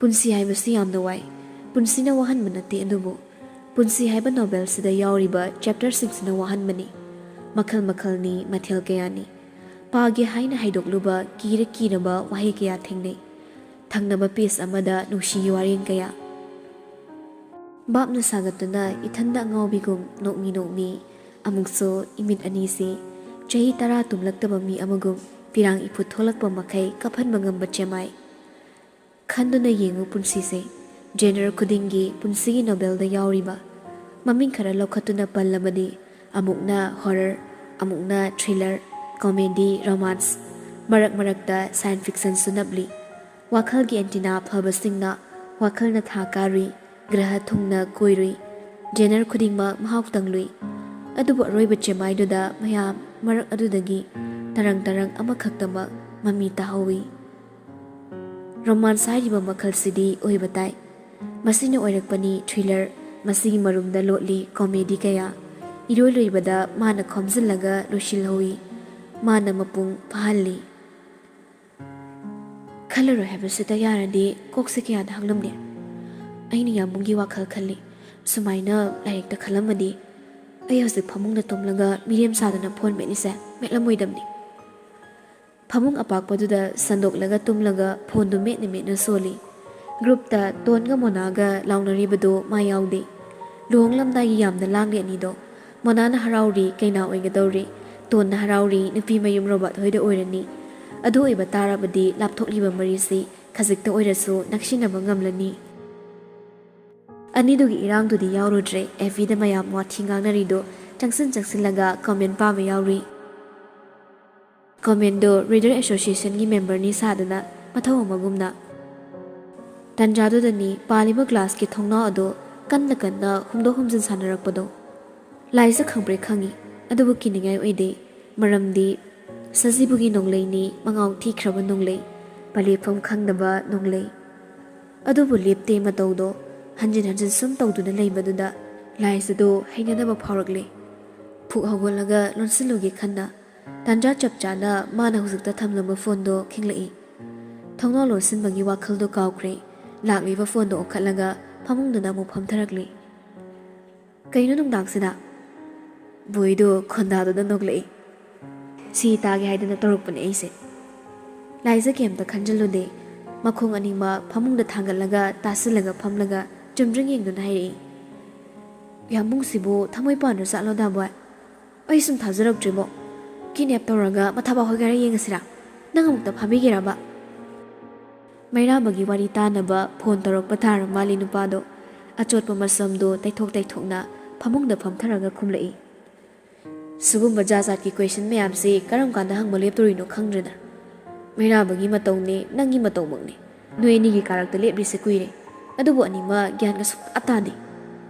ꯄꯨꯟꯁꯤ ꯍꯥꯏꯕꯁꯤ ꯌꯥꯝꯅ ꯋꯥꯏ ꯄꯨꯟꯁꯤꯅ ꯋꯥꯍꯟꯕ ꯅꯠꯇꯦ ꯑꯗꯨꯕꯨ ꯄꯨꯟꯁꯤ ꯍꯥꯏꯕ ꯅꯣꯕꯦꯜꯁꯤꯗ ꯌꯥꯎꯔꯤꯕ ꯆꯦꯞꯇꯔꯁꯤꯡꯁꯤꯅ ꯋꯥꯍꯟꯕꯅꯤ ꯃꯈꯜ ꯃꯈꯜꯅꯤ ꯃꯊꯦꯜ ꯀꯌꯥꯅꯤ ꯄꯥꯒꯦ ꯍꯥꯏꯅ ꯍꯥꯏꯗꯣꯛꯂꯨꯕ ꯀꯤꯔꯕ ꯋꯥꯍꯩ ꯀꯌꯥ ꯊꯦꯡꯅꯩ ꯊꯪꯅꯕ ꯄꯦꯖ ꯑꯃꯗ ꯅꯨꯡꯁꯤꯒꯤ ꯋꯥꯔꯦꯡ ꯀꯌꯥ ꯕꯥꯞꯅ ꯁꯥꯒꯠꯇꯨꯅ ꯏꯊꯟꯗ ꯑꯉꯥꯎꯕꯤꯒꯨꯝ ꯅꯣꯛꯃꯤ ꯑꯃꯨꯛꯁꯨ ꯏꯃꯤꯠ ꯑꯅꯤꯁꯤ ꯆꯍꯤ 10 ꯇꯨꯝꯂꯛꯇꯕ ꯃꯤ ꯑꯃꯒꯨꯝ ꯄꯤꯔꯥꯡ ꯏꯐꯨꯠ ꯊꯣꯛꯂꯛꯄ ꯃꯈꯩ ꯀꯞꯍꯟꯕ ꯉꯝꯕ ꯆꯦꯃꯥꯏ ꯈꯟꯗꯨꯅ ꯌꯦꯡꯉꯨ ꯄꯨꯟꯁꯤꯁꯦ ꯖꯦꯅꯔ ꯈꯨꯗꯤꯡꯒꯤ ꯄꯨꯟꯁꯤꯒꯤ ꯅꯣꯕꯦꯜꯗ ꯌꯥꯎꯔꯤꯕ ꯃꯃꯤꯡ ꯈꯔ ꯂꯧꯈꯠꯇꯨꯅ ꯄꯜꯂꯕꯗꯤ ꯑꯃꯨꯛꯅ ꯍꯣꯔꯔ ꯑꯃꯨꯛꯅ ꯊ꯭ꯔꯤꯂꯔ ꯀꯣꯃꯦꯗꯤ ꯔꯣꯃꯥꯟꯁ ꯃꯔꯛꯇ ꯁꯥꯏꯟꯁ ꯐꯤꯛꯁꯟꯁꯨ ꯅꯞꯂꯤ ꯋꯥꯈꯜꯒꯤ ꯑꯦꯟꯇꯤꯅꯥ ꯐꯕꯁꯤꯡꯅ ꯋꯥꯈꯜꯅ ꯊꯥ ꯀꯥꯔꯨꯏ ꯒ꯭ꯔꯍ ꯊꯨꯡꯅ ꯀꯣꯏꯔꯨꯏ ꯖꯦꯅꯔ ꯈꯨꯗꯤꯡꯃꯛ ꯃꯍꯥꯎ ꯇꯪꯂꯨꯏ ꯑꯗꯨꯕꯨ ꯑꯔꯣꯏꯕ ꯆꯦꯃꯥꯏꯗꯨꯗ ꯃꯌꯥꯝ ꯃꯔꯛ ꯑꯗꯨꯗꯒꯤ ꯇꯔꯪ ꯑꯃꯈꯛꯇꯃꯛ ꯃꯃꯤ ꯇꯥꯍꯧꯏ ꯔꯣꯃꯥꯟꯁ ꯍꯥꯏꯔꯤꯕ ꯃꯈꯜꯁꯤꯗꯤ ꯑꯣꯏꯕ ꯇꯥꯏ ꯃꯁꯤꯅ ꯑꯣꯏꯔꯛꯄꯅꯤ ꯊ꯭ꯔꯤꯂꯔ ꯃꯁꯤꯒꯤ ꯃꯔꯨꯝꯗ ꯂꯣꯠꯂꯤ ꯀꯣꯃꯦꯗꯤ ꯀꯌꯥ ꯏꯔꯣꯏ ꯂꯣꯏꯕꯗ ꯃꯥꯅ ꯈꯣꯝꯖꯤꯜꯂꯒ ꯂꯣꯏꯁꯤꯜꯍꯧꯏ ꯃꯥꯅ ꯃꯄꯨꯡ ꯐꯥꯍꯜꯂꯤ ꯈꯜꯂꯔꯣꯏ ꯍꯥꯏꯕꯁꯤꯗ ꯌꯥꯔꯗꯤ ꯀꯣꯛꯁꯦ ꯀꯌꯥꯗ ꯍꯥꯡꯂꯝꯅꯤ ꯑꯩꯅ ꯌꯥꯝꯕꯨꯡꯒꯤ ꯋꯥꯈꯜ ꯈꯜꯂꯤ ꯁꯨꯃꯥꯏꯅ ꯂꯥꯏꯔꯤꯛꯇ ꯈꯜꯂꯝꯃꯗꯤ ꯑꯩ ꯍꯧꯖꯤꯛ ꯐꯃꯨꯡꯗ ꯇꯨꯝꯂꯒ ꯃꯤꯔꯦꯝ ꯁꯥꯗꯅ ꯐꯣꯟ ꯃꯦꯠꯂꯤꯁꯦ ꯃꯦꯠꯂꯝꯃꯣꯏꯗꯕꯅꯤ ꯐꯃꯨꯡ ꯑꯄꯥꯛꯄꯗꯨꯗ ꯁꯟꯗꯣꯛꯂꯒ ꯇꯨꯝꯂꯒ ꯐꯣꯟꯗꯨ ꯃꯦꯠꯅ ꯁꯣꯜꯂꯤ ꯒ꯭ꯔꯨꯞꯇ ꯇꯣꯟꯒ ꯃꯣꯅꯥꯒ ꯂꯥꯎꯅꯔꯤꯕꯗꯨ ꯃꯥ ꯌꯥꯎꯗꯦ ꯂꯨꯍꯣꯡꯂꯝꯗꯥꯏꯒꯤ ꯌꯥꯝꯅ ꯂꯥꯡꯂꯤ ꯑꯅꯤꯗꯣ ꯃꯣꯅꯥꯅ ꯍꯔꯥꯎꯔꯤ ꯀꯩꯅꯥ ꯑꯣꯏꯒꯗꯧꯔꯤ ꯇꯣꯟꯅ ꯍꯔꯥꯎꯔꯤ ꯅꯨꯄꯤ ꯃꯌꯨꯝ ꯔꯣꯕꯥꯠ ꯍꯣꯏꯗ ꯑꯣꯏꯔꯅꯤ ꯑꯗꯨ ꯑꯣꯏꯕ ꯇꯥꯔꯕꯗꯤ ꯂꯥꯞꯊꯣꯛꯂꯤꯕ ꯃꯔꯤꯁꯤ ꯈꯖꯤꯛꯇ ꯑꯣꯏꯔꯁꯨ ꯅꯛꯁꯤꯟꯅꯕ ꯉꯝꯂꯅꯤ ꯑꯅꯤꯗꯨꯒꯤ ꯏꯔꯥꯡꯗꯨꯗꯤ ꯌꯥꯎꯔꯨꯗ꯭ꯔꯦ ꯑꯦꯐꯕꯤꯗ ꯃꯌꯥꯝ ꯋꯥꯊꯤ ꯉꯥꯡꯅꯔꯤꯗꯣ ꯆꯪꯁꯤꯜꯂꯒ ꯀꯣꯃꯦꯟ ꯄꯥꯕ ꯌꯥꯎꯔꯤ ꯀꯣꯃꯦꯟꯗꯣ ꯔꯤꯗꯔ ꯑꯦꯁꯣꯁꯤꯌꯦꯁꯟꯒꯤ ꯃꯦꯝꯕꯔꯅꯤ ꯁꯥꯗꯅ ꯃꯊꯧ ꯑꯃꯒꯨꯝꯅ ꯇꯟꯖꯥꯗꯨꯗꯅꯤ ꯄꯥꯜꯂꯤꯕ ꯒ꯭ꯂꯥꯁꯀꯤ ꯊꯣꯡꯅꯥꯎ ꯑꯗꯣ ꯀꯟꯅ ꯍꯨꯝꯗꯣꯛ ꯍꯨꯝꯖꯤꯟ ꯁꯥꯟꯅꯔꯛꯄꯗꯣ ꯂꯥꯏꯁꯨ ꯈꯪꯕ꯭ꯔꯦ ꯈꯪꯉꯤ ꯑꯗꯨꯕꯨ ꯀꯤꯅꯤꯡꯉꯥꯏ ꯑꯣꯏꯗꯦ ꯃꯔꯝꯗꯤ ꯁꯖꯤꯕꯨꯒꯤ ꯅꯣꯡꯂꯩꯅꯤ ꯃꯉꯥꯎ ꯊꯤꯈ꯭ꯔꯕ ꯅꯣꯡꯂꯩ ꯄꯂꯦꯞꯐꯝ ꯈꯪꯗꯕ ꯅꯣꯡꯂꯩ ꯑꯗꯨꯕꯨ ꯂꯦꯞꯇꯦ ꯃꯇꯧꯗꯣ ꯍꯟꯖꯤꯟ ꯁꯨꯝ ꯇꯧꯗꯨꯅ ꯂꯩꯕꯗꯨꯗ ꯂꯥꯏꯁꯤꯗꯣ ꯍꯩꯅꯗꯕ ꯐꯥꯎꯔꯛꯂꯦ ꯐꯨꯛ ꯍꯧꯒꯠꯂꯒ ꯂꯣꯟꯁꯤꯜꯂꯨꯒꯦ ꯈꯟꯅ ꯇꯥꯟꯖꯥ ꯆꯞ ꯆꯥꯅ ꯃꯥꯅ ꯍꯧꯖꯤꯛꯇ ꯊꯝꯂꯝꯕ ꯐꯣꯟꯗꯣ ꯈꯤꯡꯂꯛꯏ ꯊꯣꯡꯅꯥꯎ ꯂꯣꯟꯁꯤꯟꯕꯒꯤ ꯋꯥꯈꯜꯗꯣ ꯀꯥꯎꯈ꯭ꯔꯦ ꯂꯥꯛꯂꯤꯕ ꯐꯣꯟꯗꯣ ꯑꯣꯟꯈꯠꯂꯒ ꯐꯃꯨꯡꯗꯨꯗ ꯑꯃꯨꯛ ꯐꯝꯊꯔꯛꯂꯤ ꯀꯩꯅꯣ ꯅꯨꯡꯗꯥꯡꯁꯤꯗ ꯕꯣꯏꯗꯣ ꯈꯣꯟꯗꯥꯗꯨꯗ ꯅꯣꯛꯂꯛꯏ ꯁꯤ ꯇꯥꯒꯦ ꯍꯥꯏꯗꯅ ꯇꯧꯔꯛꯄꯅꯦ ꯑꯩꯁꯦ ꯂꯥꯏꯖ ꯀꯩꯝꯇ ꯈꯟꯖꯤꯜꯂꯨꯗꯦ ꯃꯈꯣꯡ ꯑꯅꯤꯃꯛ ꯐꯃꯨꯡꯗ ꯊꯥꯡꯒꯠꯂꯒ ꯇꯥꯁꯤꯜꯂꯒ ꯐꯝꯂꯒ ꯆꯨꯝꯗ꯭ꯔꯤꯡ ꯌꯦꯡꯗꯨꯅ ꯍꯥꯏꯔꯛꯏ ꯌꯥꯝꯕꯨꯡꯁꯤꯕꯨ ꯊꯃꯣꯏ ꯄꯥꯟꯗ꯭ꯔ ꯆꯠꯂꯣꯗ ꯕꯣꯏ ꯑꯩ ꯁꯨꯝ ꯊꯥꯖꯔꯛꯇ꯭ꯔꯤꯕꯣ ꯀꯤꯅꯦꯞ ꯇꯧꯔꯒ ꯃꯊꯥꯕꯥꯛ ꯍꯣꯏꯒꯥꯏꯔ ꯌꯦꯡꯉꯁꯤꯔꯥ ꯅꯪ ꯑꯃꯨꯛꯇ ꯐꯥꯕꯤꯒꯦꯔꯕ ꯃꯩꯔꯥꯕꯒꯤ ꯋꯥꯔꯤ ꯇꯥꯅꯕ ꯐꯣꯟ ꯇꯧꯔꯛꯄ ꯇꯥꯔ ꯃꯥꯜꯂꯤ ꯅꯨꯄꯥꯗꯣ ꯑꯆꯣꯠꯄ ꯃꯁꯝꯗꯣ ꯇꯩꯊꯣꯛꯅ ꯐꯃꯨꯡꯗ ꯐꯝꯊꯔꯒ ꯈꯨꯝꯂꯛꯏ ꯁꯤꯒꯨꯝꯕ ꯖꯥꯠꯀꯤ ꯀ꯭ꯋꯦꯁꯟ ꯃꯌꯥꯝꯁꯤ ꯀꯔꯝ ꯀꯥꯟꯗ ꯍꯪꯕ ꯂꯦꯞꯇꯣꯔꯤꯅꯣ ꯈꯪꯗ꯭ꯔꯦꯗ ꯃꯩꯔꯥꯕꯒꯤ ꯃꯇꯧꯅꯦ ꯅꯪꯒꯤ ꯃꯇꯧꯃꯛꯅꯦ ꯅꯣꯏ ꯑꯅꯤꯒꯤ ꯀꯥꯔꯛꯇ ꯂꯦꯞꯂꯤꯁꯦ ꯀꯨꯏꯔꯦ ꯑꯗꯨꯕꯨ ꯑꯅꯤꯃꯛ ꯒ꯭ꯌꯥꯟꯒ ꯁꯨꯛꯇꯥ ꯇꯥꯗꯦ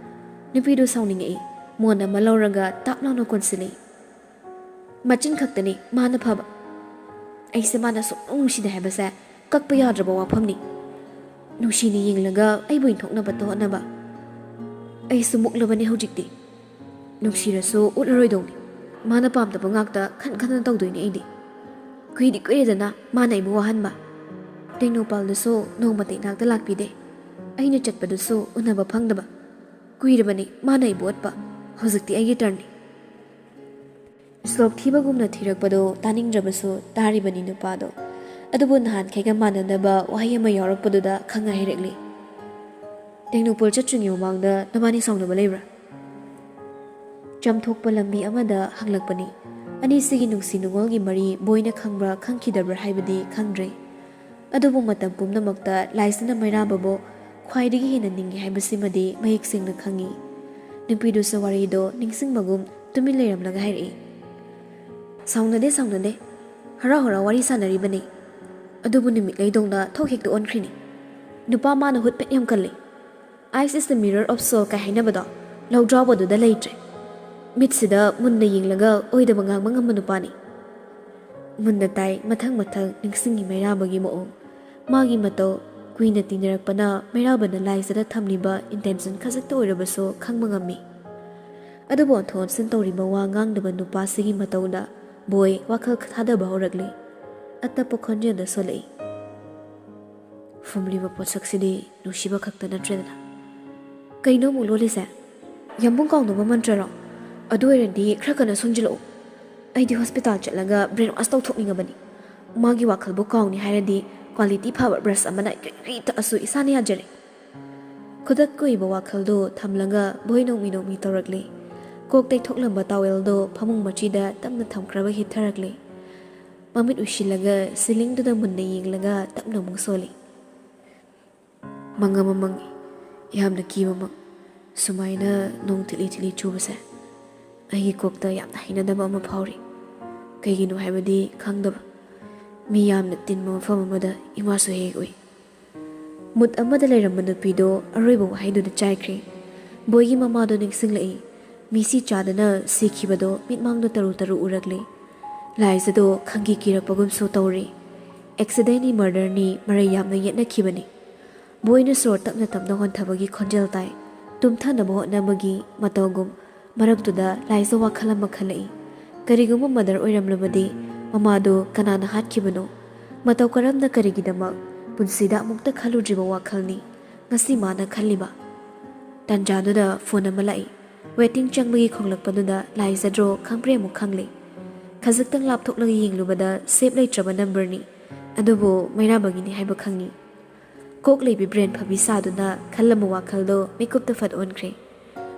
ꯅꯨꯄꯤꯗꯨ ꯁꯥꯎꯅꯤꯡꯉꯛꯏ ꯃꯣꯟ ꯑꯃ ꯂꯧꯔꯒ ꯇꯥꯞ ꯂꯥꯎꯅ ꯀꯣꯟꯁꯤꯜꯂꯤ ꯃꯆꯤꯟ ꯈꯛꯇꯅꯤ ꯃꯥꯅ ꯐꯕ ꯑꯩꯁꯦ ꯃꯥꯅ ꯁꯨꯛꯅꯨꯡ ꯅꯨꯡꯁꯤꯗꯦ ꯍꯥꯏꯕꯁꯦ ꯀꯛꯄ ꯌꯥꯗ꯭ꯔꯕ ꯋꯥꯐꯝꯅꯤ ꯅꯨꯡꯁꯤꯅ ꯌꯦꯡꯂꯒ ꯑꯩꯕꯨ ꯏꯟꯊꯣꯛꯅꯕ ꯍꯣꯠꯅꯕ ꯑꯩꯁꯨ ꯃꯨꯛꯂꯕꯅꯤ ꯍꯧꯖꯤꯛꯇꯤ ꯅꯨꯡꯁꯤꯔꯁꯨ ꯎꯠꯂꯔꯣꯏꯗꯧꯅꯤ ꯃꯥꯅ ꯄꯥꯝꯗꯕ ꯉꯥꯛꯇ ꯈꯟ ꯇꯧꯗꯣꯏꯅꯤ ꯑꯩꯗꯤ ꯀꯨꯏꯔꯦꯗꯅ ꯃꯥꯅ ꯑꯩꯕꯨ ꯋꯥꯍꯟꯕ ꯇꯦꯡꯅꯧꯄꯥꯜꯗꯁꯨ ꯅꯣꯡꯃꯇ ꯏꯅꯥꯛꯇ ꯂꯥꯛꯄꯤꯗꯦ ꯑꯩꯅ ꯆꯠꯄꯗꯨꯁꯨ ꯎꯅꯕ ꯐꯪꯗꯕ ꯀꯨꯏꯔꯕꯅꯤ ꯃꯥꯅ ꯑꯩꯕꯨ ꯑꯣꯠꯄ ꯍꯧꯖꯤꯛꯇꯤ ꯑꯩꯒꯤ ꯇꯔꯟꯅꯤ ꯁ꯭ꯂꯣꯞ ꯊꯤꯕꯒꯨꯝꯅ ꯊꯤꯔꯛꯄꯗꯣ ꯇꯥꯅꯤꯡꯗ꯭ꯔꯕꯁꯨ ꯇꯥꯔꯤꯕꯅꯤ ꯅꯨꯄꯥꯗꯣ ꯑꯗꯨꯕꯨ ꯅꯍꯥꯟꯈꯩꯒ ꯃꯥꯟꯅꯗꯕ ꯋꯥꯍꯩ ꯑꯃ ꯌꯥꯎꯔꯛꯄꯗꯨꯗ ꯈꯪꯉ ꯍꯩꯔꯛꯂꯤ ꯇꯦꯡꯅꯧꯄꯜ ꯆꯠꯇ꯭ꯔꯤꯉꯩ ꯃꯃꯥꯡꯗ ꯅꯕꯥꯅꯤ ꯁꯥꯎꯅꯕ ꯂꯩꯕ꯭ꯔꯥ ꯆꯝꯊꯣꯛꯄ ꯂꯝꯕꯤ ꯑꯃꯗ ꯍꯪꯂꯛꯄꯅꯤ ꯑꯅꯤꯁꯤꯒꯤ ꯅꯨꯡꯁꯤ ꯅꯨꯡꯉꯣꯜꯒꯤ ꯃꯔꯤ ꯕꯣꯏꯅ ꯈꯪꯕ꯭ꯔꯥ ꯈꯪꯈꯤꯗꯕ꯭ꯔꯥ ꯍꯥꯏꯕꯗꯤ ꯈꯪꯗ꯭ꯔꯦ ꯑꯗꯨꯕꯨ ꯃꯇꯝ ꯄꯨꯝꯅꯃꯛꯇ ꯂꯥꯏꯁꯤꯅ ꯃꯩꯔꯥꯕꯕꯨ ꯈ꯭ꯋꯥꯏꯗꯒꯤ ꯍꯦꯟꯅ ꯅꯤꯡꯉꯤ ꯍꯥꯏꯕꯁꯤꯃꯗꯤ ꯃꯌꯦꯛ ꯁꯦꯡꯅ ꯈꯪꯉꯤ ꯅꯨꯄꯤꯗꯨꯁꯨ ꯋꯥꯔꯤꯗꯣ ꯅꯤꯡꯁꯤꯡꯕꯒꯨꯝ ꯇꯨꯃꯤꯟ ꯂꯩꯔꯝꯂꯒ ꯍꯥꯏꯔꯛꯏ ꯁꯥꯎꯅꯗꯦ ꯍꯔꯥꯎ ꯋꯥꯔꯤ ꯁꯥꯟꯅꯔꯤꯕꯅꯤ ꯑꯗꯨꯕꯨ ꯅꯨꯃꯤꯠ ꯂꯩꯗꯧꯅ ꯊꯣꯛ ꯍꯦꯛꯇ ꯑꯣꯟꯈ꯭ꯔꯤꯅꯤ ꯅꯨꯄꯥ ꯃꯥꯅ ꯍꯨꯠꯄꯦꯠ ꯌꯥꯝ ꯀꯜꯂꯤ eyes is the mirror of soul ꯀꯥꯏ ꯍꯥꯏꯅꯕꯗꯣ ꯂꯧꯗ꯭ꯔꯥꯎꯕꯗꯨꯗ ꯂꯩꯇ꯭ꯔꯦ ꯃꯤꯠꯁꯤꯗ ꯃꯨꯟꯅ ꯌꯦꯡꯂꯒ ꯑꯣꯏꯗꯕ ꯉꯥꯡꯕ ꯉꯝꯕ ꯅꯨꯄꯥꯅꯤ ꯃꯨꯟꯅ ꯇꯥꯏ ꯃꯊꯪ ꯅꯤꯡꯁꯤꯡꯉꯤ ꯃꯩꯔꯥꯕꯒꯤ ꯃꯑꯣꯡ ꯃꯥꯒꯤ ꯃꯇꯧ ꯀꯨꯏꯅ ꯇꯤꯟꯅꯔꯛꯄꯅ ꯃꯩꯔꯥꯕꯅ ꯂꯥꯏꯖꯗ ꯊꯝꯂꯤꯕꯏꯟꯇꯦꯟꯁꯟ ꯈꯖꯤꯛꯇ ꯑꯣꯏꯔꯕꯁꯨ ꯈꯪꯕ ꯉꯝꯃꯤ ꯑꯗꯨꯕꯨ ꯑꯣꯟꯊꯣꯛ ꯑꯣꯟꯁꯤꯟ ꯇꯧꯔꯤꯕ ꯋꯥ ꯉꯥꯡꯗꯕ ꯅꯨꯄꯥꯁꯤꯒꯤ ꯃꯇꯧꯗ ꯕꯣꯏ ꯋꯥꯈꯜ ꯊꯥꯗꯕ ꯍꯧꯔꯛꯂꯤ ꯑꯇꯞꯄ ꯈꯣꯟꯖꯦꯜꯗ ꯁꯣꯜꯂꯛꯏ ꯐꯨꯝꯂꯤꯕ ꯄꯣꯠꯁꯛꯁꯤꯗꯤ ꯅꯨꯡꯁꯤꯕ ꯈꯛꯇ ꯅꯠꯇ꯭ꯔꯦꯗꯅ ꯀꯩꯅꯣ ꯑꯃꯨꯛ ꯂꯣꯜꯂꯤꯁꯦ ꯌꯥꯝꯕꯨꯡ ꯀꯥꯎꯅꯕ ꯃꯟꯇ꯭ꯔꯔꯣ ꯑꯗꯨ ꯑꯣꯏꯔꯗꯤ ꯈꯔ ꯀꯟꯅ ꯁꯣꯟꯖꯤꯜꯂꯛꯎ ꯑꯩꯗꯤ ꯍꯣꯁꯄꯤꯇꯥꯜ ꯆꯠꯂꯒ ꯕ꯭ꯔꯦꯟ ꯋꯥꯁ ꯇꯧꯊꯣꯛꯅꯤꯡꯉꯕꯅꯤ ꯃꯥꯒꯤ ꯋꯥꯈꯜꯕꯨ ꯀꯥꯎꯅꯤ ꯍꯥꯏꯔꯗꯤ ꯀ꯭ꯋꯥꯂꯤꯇꯤ ꯐꯕ ꯕ꯭ꯔꯁ ꯑꯃꯅ ꯀꯔꯤ ꯇꯛꯑꯁꯨ ꯏꯁꯥꯅ ꯌꯥꯖꯔꯦ ꯈꯨꯗꯛ ꯀꯨꯏꯕ ꯋꯥꯈꯜꯗꯣ ꯊꯝꯂꯒ ꯕꯣꯏ ꯅꯣꯡꯃꯤ ꯅꯣꯡꯃꯤ ꯇꯧꯔꯛꯂꯤ ꯀꯣꯛ ꯇꯩꯊꯣꯛꯂꯝꯕ ꯇꯥꯋꯦꯜꯗꯣ ꯐꯃꯨꯡ ꯃꯆꯤꯗ ꯇꯞꯅ ꯊꯝꯈ꯭ꯔꯕ ꯍꯤꯞꯊꯔꯛꯂꯤ ꯃꯃꯤꯠ ꯎꯏꯁꯤꯜꯂꯒ ꯁꯤꯂꯤꯡꯗꯨꯗ ꯃꯨꯟꯅ ꯌꯦꯡꯂꯒ ꯇꯞꯅ ꯑꯃꯨꯛ ꯁꯣꯜꯂꯤ ꯃꯪ ꯑꯃ ꯃꯪꯉꯤ ꯌꯥꯝꯅ ꯀꯤꯕ ꯃꯪ ꯁꯨꯃꯥꯏꯅ ꯅꯣꯡ ꯊꯤꯠꯂꯤ ꯊꯤꯠꯂꯤ ꯆꯨꯕꯁꯦ ꯑꯩꯒꯤ ꯀꯣꯛꯇ ꯌꯥꯝꯅ ꯍꯩꯅꯗꯕ ꯑꯃ ꯐꯥꯎꯔꯤ ꯀꯩꯒꯤꯅꯣ ꯍꯥꯏꯕꯗꯤ ꯈꯪꯗꯕ ꯃꯤ ꯌꯥꯝꯅ ꯇꯤꯟꯕ ꯃꯐꯝ ꯑꯃꯗ ꯏꯃꯥꯁꯨ ꯍꯦꯛ ꯎꯏ ꯃꯨꯠ ꯑꯃꯗ ꯂꯩꯔꯝꯕ ꯅꯨꯄꯤꯗꯣ ꯑꯔꯣꯏꯕ ꯋꯥꯍꯩꯗꯨꯗ ꯆꯥꯏꯈ꯭ꯔꯦ ꯕꯣꯏꯒꯤ ꯃꯃꯥꯗꯣ ꯅꯤꯡꯁꯤꯡꯂꯛꯏ ꯃꯤꯁꯤ ꯆꯥꯗꯅ ꯁꯤꯈꯤꯕꯗꯣ ꯃꯤꯠꯃꯥꯡꯗ ꯇꯔꯨ ꯇꯔꯨ ꯎꯔꯛꯂꯤ ꯂꯥꯏꯖꯗꯣ ꯈꯪꯒꯤ ꯀꯤꯔꯛꯄꯒꯨꯝꯁꯨ ꯇꯧꯔꯤ ꯑꯦꯛꯁꯤꯗꯦꯟꯅꯤ ꯃꯔꯗꯔꯅꯤ ꯃꯔꯩ ꯌꯥꯝꯅ ꯌꯦꯠꯅꯈꯤꯕꯅꯤ ꯕꯣꯏꯅ ꯁꯣꯔ ꯇꯞꯅ ꯇꯞꯅ ꯍꯣꯟꯊꯕꯒꯤ ꯈꯣꯟꯖꯦꯜ ꯇꯥꯏ ꯇꯨꯝꯊꯅꯕ ꯍꯣꯠꯅꯕꯒꯤ ꯃꯇꯧꯒꯨꯝ ꯃꯔꯛꯇꯨꯗ ꯂꯥꯏꯖ ꯋꯥꯈꯜ ꯑꯃ ꯈꯜꯂꯛꯏ ꯀꯔꯤꯒꯨꯝꯕ ꯃꯗꯔ ꯑꯣꯏꯔꯝꯂꯕꯗꯤ ꯃꯃꯥꯗꯣ ꯀꯅꯥꯅ ꯍꯥꯠꯈꯤꯕꯅꯣ ꯃꯇꯧ ꯀꯔꯝꯅ ꯀꯔꯤꯒꯤꯗꯃꯛ ꯄꯨꯟꯁꯤꯗ ꯑꯃꯨꯛꯇ ꯈꯜꯂꯨꯗ꯭ꯔꯤꯕ ꯋꯥꯈꯜꯅꯤ ꯉꯁꯤ ꯃꯥꯅ ꯈꯜꯂꯤꯕ ꯇꯟꯖꯥꯗꯨꯗ ꯐꯣꯟ ꯑꯃ ꯂꯥꯛꯏ ꯋꯦꯇꯤꯡ ꯆꯪꯕꯒꯤ ꯈꯣꯡꯂꯛꯄꯗꯨꯗ ꯂꯥꯏꯖꯗ꯭ꯔꯣ ꯈꯪꯄ꯭ꯔꯦ ꯑꯃꯨꯛ ꯈꯪꯂꯤ ꯈꯖꯤꯛꯇꯪ ꯂꯥꯞꯊꯣꯛꯂꯒ ꯌꯦꯡꯂꯨꯕꯗ ꯁꯦꯞ ꯂꯩꯇ꯭ꯔꯕ ꯅꯝꯕꯔꯅꯤ ꯑꯗꯨꯕꯨ ꯃꯩꯔꯥꯕꯒꯤꯅꯤ ꯍꯥꯏꯕ ꯈꯪꯉꯤ ꯀꯣꯛ ꯂꯩꯕꯤ ꯕ꯭ꯔꯦꯟ ꯐꯕꯤ ꯁꯥꯗꯨꯅ ꯈꯜꯂꯝꯕ ꯋꯥꯈꯜꯗꯣ ꯃꯤꯀꯨꯞꯇ ꯐꯠ ꯑꯣꯟꯈ꯭ꯔꯦ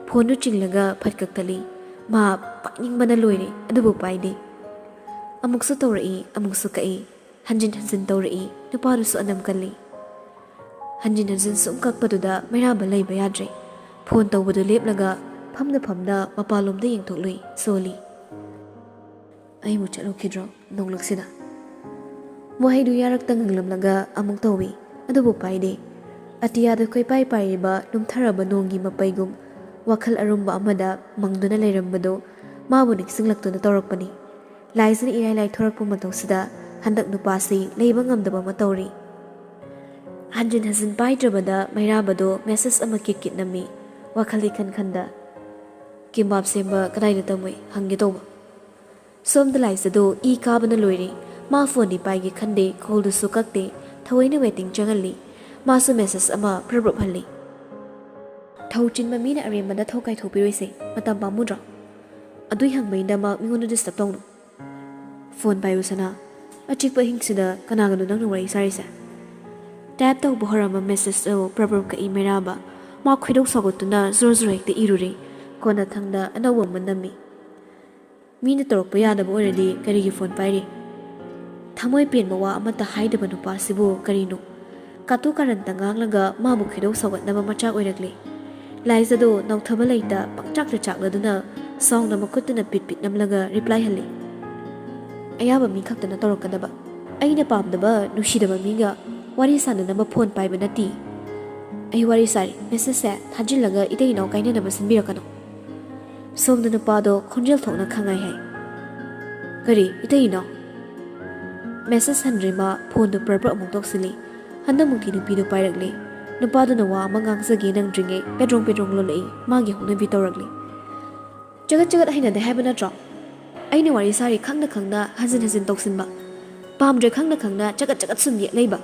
ꯐꯣꯟꯗꯨ ꯆꯤꯡꯂꯒ ꯐꯠ ꯀꯛꯊꯠꯂꯤ ꯃꯥ ꯄꯥꯏꯅꯤꯡꯕꯅ ꯂꯣꯏꯔꯦ ꯑꯗꯨꯕꯨ ꯄꯥꯏꯗꯦ ꯑꯃꯨꯛꯁꯨ ꯇꯧꯔꯛꯏ ꯑꯃꯨꯛꯁꯨ ꯀꯛꯏ ꯍꯟꯖꯤꯟ ꯍꯟꯖꯤꯟ ꯇꯧꯔꯛꯏ ꯅꯨꯄꯥꯗꯨꯁꯨ ꯑꯅꯝ ꯀꯜꯂꯤ ꯍꯟꯖꯤꯟ ꯍꯟꯖꯤꯟ ꯁꯨꯝ ꯀꯛꯄꯗꯨꯗ ꯃꯩꯔꯥꯕ ꯂꯩꯕ ꯌꯥꯗ꯭ꯔꯦ ꯐꯣꯟ ꯇꯧꯕꯗꯨ ꯂꯦꯞꯂꯒ ꯐꯝꯅ ꯐꯝꯅ ꯃꯄꯥꯟꯂꯣꯝꯗ ꯌꯦꯡꯊꯣꯛꯂꯨꯏ ꯁꯣꯜꯂꯤ ꯑꯩꯕꯨ ꯆꯠꯂꯨꯈꯤꯗ꯭ꯔꯣ ꯅꯣꯡꯂꯛꯁꯤꯗ ꯋꯥꯍꯩꯗꯨ ꯌꯥꯔꯛꯇ ꯉꯪꯂꯝꯂꯒ ꯑꯃꯨꯛ ꯇꯧꯏ ꯑꯗꯨꯕꯨ ꯄꯥꯏꯗꯦ ꯑꯇꯤꯌꯥꯗ ꯀꯣꯏꯄꯥꯏ ꯄꯥꯏꯔꯤꯕ ꯂꯨꯝꯊꯔꯕ ꯅꯣꯡꯒꯤ ꯃꯄꯩꯒꯨꯝ ꯋꯥꯈꯜ ꯑꯔꯨꯝꯕ ꯑꯃꯗ ꯃꯪꯗꯨꯅ ꯂꯩꯔꯝꯕꯗꯨ ꯃꯥꯕꯨ ꯅꯤꯡꯁꯤꯡꯂꯛꯇꯨꯅ ꯇꯧꯔꯛꯄꯅꯤ ꯂꯥꯏꯖꯅ ꯏꯔꯥꯏ ꯂꯥꯏꯊꯣꯔꯛꯄ ꯃꯇꯧꯁꯤꯗ ꯍꯟꯗꯛ ꯅꯨꯄꯥꯁꯤ ꯂꯩꯕ ꯉꯝꯗꯕ ꯑꯃ ꯇꯧꯔꯤ ꯍꯟꯖꯤꯟ ꯍꯟꯖꯤꯟ ꯄꯥꯏꯗ꯭ꯔꯕꯗ ꯃꯩꯔꯥꯕꯗꯣ ꯃꯦꯁꯦꯖ ꯑꯃ ꯀꯤꯠ ꯀꯤꯠ ꯅꯝꯃꯤ ꯋꯥꯈꯜ ꯏꯈꯟ ꯈꯟꯗ ꯀꯤꯝꯕꯥꯞ ꯁꯦꯝꯕ ꯀꯗꯥꯏꯗ ꯇꯝꯃꯣꯏ ꯍꯪꯒꯦ ꯇꯧꯕ ꯁꯣꯝꯗ ꯂꯥꯏꯖꯗꯣ ꯏ ꯀꯥꯕꯅ ꯂꯣꯏꯔꯦ ꯃꯥ ꯐꯣꯟꯗꯤ ꯄꯥꯏꯒꯦ ꯈꯟꯗꯦ ꯀꯣꯜꯗꯨꯁꯨ ꯀꯛꯇꯦ ꯊꯑꯣꯏꯅ ꯋꯦꯇꯤꯡ ꯆꯪꯍꯜꯂꯤ ꯃꯥꯁꯨ ꯃꯦꯁꯦꯖ ꯑꯃ ꯄ꯭ꯔꯞꯍꯜꯂꯤ ꯊꯧ ꯆꯤꯟꯕ ꯃꯤꯅ ꯑꯔꯦꯝꯕꯗ ꯊꯧ ꯀꯥꯏꯊꯣꯛꯄꯤꯔꯣꯏꯁꯦ ꯃꯇꯝ ꯄꯥꯝꯃꯨꯗ꯭ꯔꯣ ꯑꯗꯨꯏ ꯍꯪꯕꯩꯗꯃꯛ ꯃꯤꯉꯣꯟꯗ ꯗꯤꯁꯇꯔꯕ ꯇꯧꯅꯨ ꯐꯣꯟ ꯄꯥꯏꯌꯨ ꯁꯅꯥ ꯑꯆꯤꯛꯄ ꯑꯍꯤꯡꯁꯤꯗ ꯀꯅꯥꯒꯅꯣ ꯅꯪꯅ ꯋꯥꯔꯤ ꯁꯥꯔꯤꯁꯦ ꯇꯥꯏꯞ ꯇꯧꯕ ꯍꯧꯔꯝꯕ ꯃꯦꯁꯦꯖ ꯑꯗꯨ ꯄ꯭ꯔꯞ ꯀꯛꯏ ꯃꯩꯔꯥꯕ ꯃꯥ ꯈꯣꯏꯗꯧ ꯁꯥꯎꯒꯠꯇꯨꯅ ꯖꯣꯔ ꯖꯣꯔ ꯍꯦꯛꯇ ꯏꯔꯨꯔꯤ ꯀꯣꯟꯅꯊꯪꯗ ꯑꯅꯧꯕ ꯑꯃ ꯅꯝꯃꯤ ꯃꯤꯅ ꯇꯧꯔꯛꯄ ꯌꯥꯗꯕ ꯑꯣꯏꯔꯗꯤ ꯀꯔꯤꯒꯤ ꯐꯣꯟ ꯄꯥꯏꯔꯤ ꯊꯃꯣꯏ ꯄꯦꯟꯕ ꯋꯥ ꯑꯃꯠꯇ ꯍꯥꯏꯗꯕ ꯅꯨꯄꯥꯁꯤꯕꯨ ꯀꯔꯤꯅꯣ ꯀꯥꯇꯨ ꯀꯥꯔꯟꯇ ꯉꯥꯡꯂꯒ ꯃꯥꯕꯨ ꯈꯣꯏꯗꯧ ꯁꯥꯎꯒꯠꯅꯕ ꯃꯆꯥꯛ ꯑꯣꯏꯔꯛꯂꯤ ꯂꯥꯏꯖꯗꯣ ꯅꯧꯊꯕ ꯂꯩꯇ ꯄꯪꯆꯥꯛꯇ ꯆꯥꯛꯂꯗꯨꯅ ꯁꯥꯎꯅ ꯃꯈꯨꯠꯇꯨꯅ ꯄꯤꯠ ꯄꯤꯠ ꯅꯝꯂꯒ ꯔꯤꯄ꯭ꯂꯥꯏ ꯍꯜꯂꯤ ꯑꯌꯥꯕ ꯃꯤ ꯈꯛꯇꯅ ꯇꯧꯔꯛꯀꯗꯕ ꯑꯩꯅ ꯄꯥꯝꯗꯕ ꯅꯨꯡꯁꯤꯗꯕ ꯃꯤꯒ ꯋꯥꯔꯤ ꯁꯥꯟꯅꯅꯕ ꯐꯣꯟ ꯄꯥꯏꯕ ꯅꯠꯇꯦ ꯑꯩ ꯋꯥꯔꯤ ꯁꯥꯔꯤ ꯃꯦꯁꯦꯖꯁꯦ ꯊꯥꯖꯤꯜꯂꯒ ꯏꯇꯩ ꯏꯅꯥꯎ ꯀꯥꯏꯅꯅꯕ ꯁꯤꯟꯕꯤꯔꯛꯀꯅꯨ ꯁꯣꯝꯗ ꯅꯨꯄꯥꯗꯣ ꯈꯣꯟꯖꯦꯜ ꯊꯣꯛꯅ ꯈꯪꯉꯥꯏ ꯍꯥꯏ ꯀꯔꯤ ꯏꯇꯩ ꯏꯅꯥꯎ ꯃꯦꯁꯦꯖ ꯍꯟꯗ꯭ꯔꯤ ꯃꯥ ꯐꯣꯟꯗꯨ ꯄ꯭ꯔꯞ ꯑꯃꯨꯛ ꯇꯧꯁꯤꯜꯂꯤ ꯍꯟꯗꯛꯃꯨꯛꯇꯤ ꯅꯨꯄꯤꯗꯨ ꯄꯥꯏꯔꯛꯂꯤ ꯅꯨꯄꯥꯗꯨꯅ ꯋꯥ ꯑꯃ ꯉꯥꯡꯖꯒꯦ ꯅꯪꯗ꯭ꯔꯤꯉꯩ ꯄꯦꯗ꯭ꯔꯣꯡ ꯂꯣꯜꯂꯛꯏ ꯃꯥꯒꯤ ꯍꯧꯅꯕꯤ ꯇꯧꯔꯛꯂꯤ ꯆꯒꯠ ꯆꯒꯠ ꯍꯩꯅꯗꯦ ꯍꯥꯏꯕ ꯅꯠꯇ꯭ꯔꯣ ꯑꯩꯅ ꯋꯥꯔꯤ ꯁꯥꯔꯤ ꯈꯪꯅ ꯈꯪꯅ ꯍꯟꯖꯤꯟ ꯍꯟꯖꯤꯟ ꯇꯧꯁꯤꯟꯕ ꯄꯥꯝꯗ꯭ꯔꯦ ꯈꯪꯅ ꯈꯪꯅ ꯆꯒꯠ ꯆꯒꯠ ꯁꯨꯝ ꯌꯦꯠ ꯂꯩꯕ